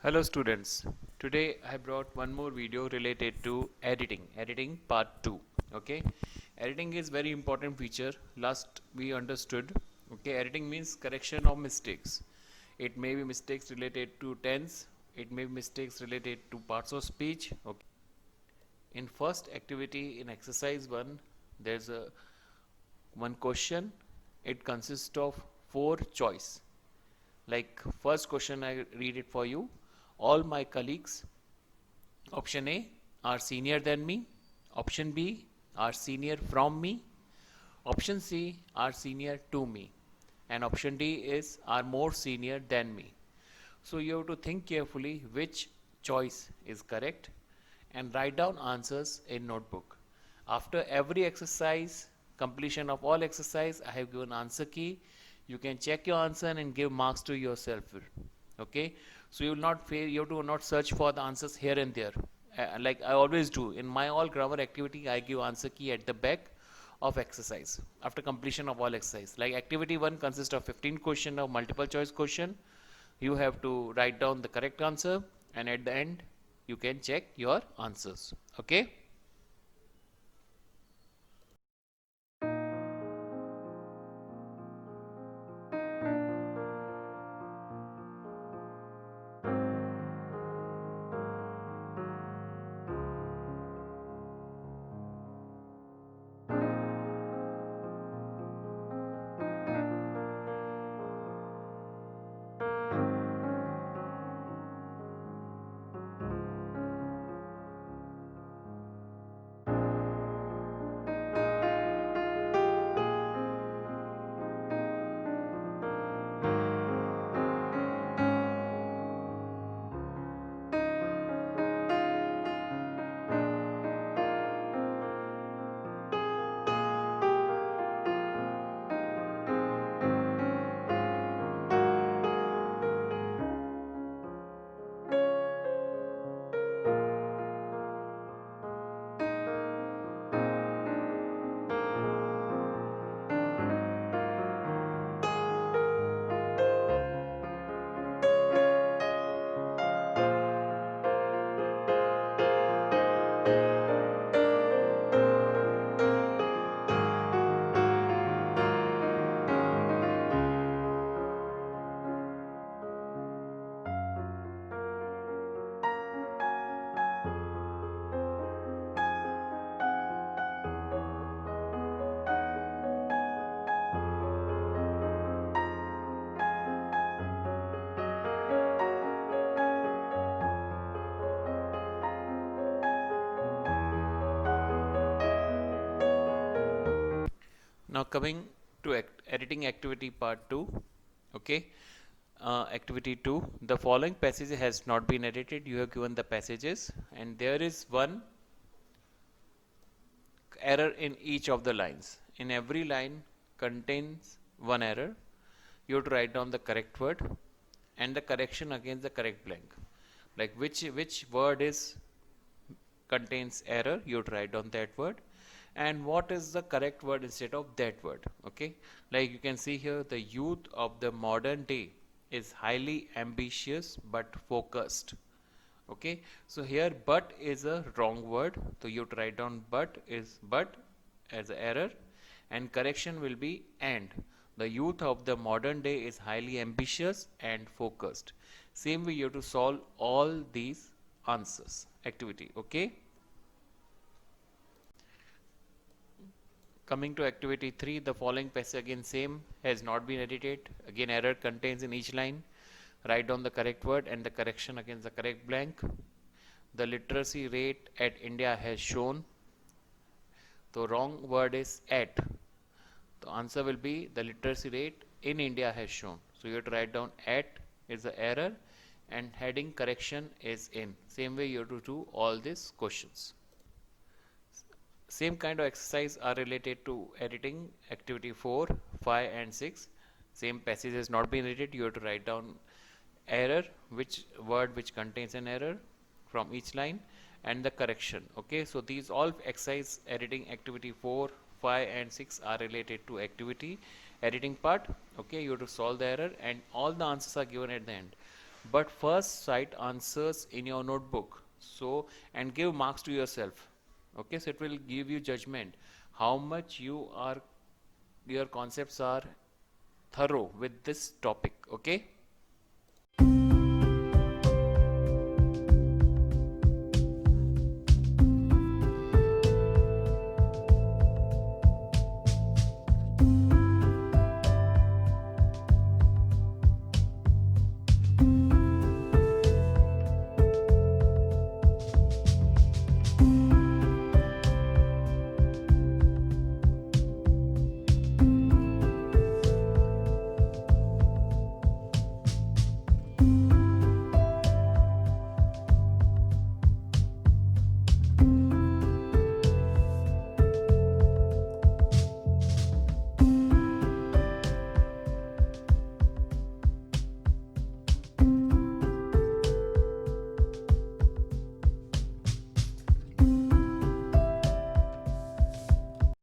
Hello students, today I brought one more video related to editing part 2. Okay, editing is very important feature. Last we understood. Okay, editing means correction of mistakes. It may be mistakes related to tense, it may be mistakes related to parts of speech. Okay, in first activity in exercise 1 there's a one question. It consists of four choice. Like first question, I read it for you. All my colleagues, option A, are senior than me. Option B, are senior from me. Option C, are senior to me. And option D is are more senior than me. So you have to think carefully which choice is correct and write down answers in notebook. After every exercise, completion of all exercise, I have given answer key. You can check your answer and give marks to yourself. Okay, so you will not fail. You have to not search for the answers here and there. Like I always do in my all grammar activity, I give answer key at the back of exercise after completion of all exercise. Like activity 1 consists of 15 question of multiple choice question. You have to write down the correct answer and at the end you can check your answers. Okay. Now coming to editing activity part 2. Okay. Activity 2, the following passage has not been edited. You have given the passages and there is one error in each of the lines. In every line contains one error. You have to write down the correct word and the correction against the correct blank. Like which word is contains error, you have to write down that word and what is the correct word instead of that word. Okay, like you can see here, the youth of the modern day is highly ambitious but focused. Okay, so here but is a wrong word, so you have to write down but as an error and correction will be and. The youth of the modern day is highly ambitious and focused. Same way you have to solve all these answers activity. Okay, coming to activity 3, the following passage again same has not been edited. Again error contains in each line. Write down the correct word and the correction against the correct blank. The literacy rate at India has shown. The wrong word is at. The answer will be the literacy rate in India has shown. So you have to write down at is the error and heading correction is in. Same way you have to do all these questions. Same kind of exercise are related to editing activity 4, 5 and 6. Same passage has not been edited. You have to write down error, which word which contains an error from each line and the correction. Okay, so these all exercise editing activity 4, 5 and 6 are related to activity editing part. Okay, you have to solve the error and all the answers are given at the end. but first cite answers in your notebook. So, and give marks to yourself. Okay, so it will give you judgment how much your concepts are thorough with this topic. Okay.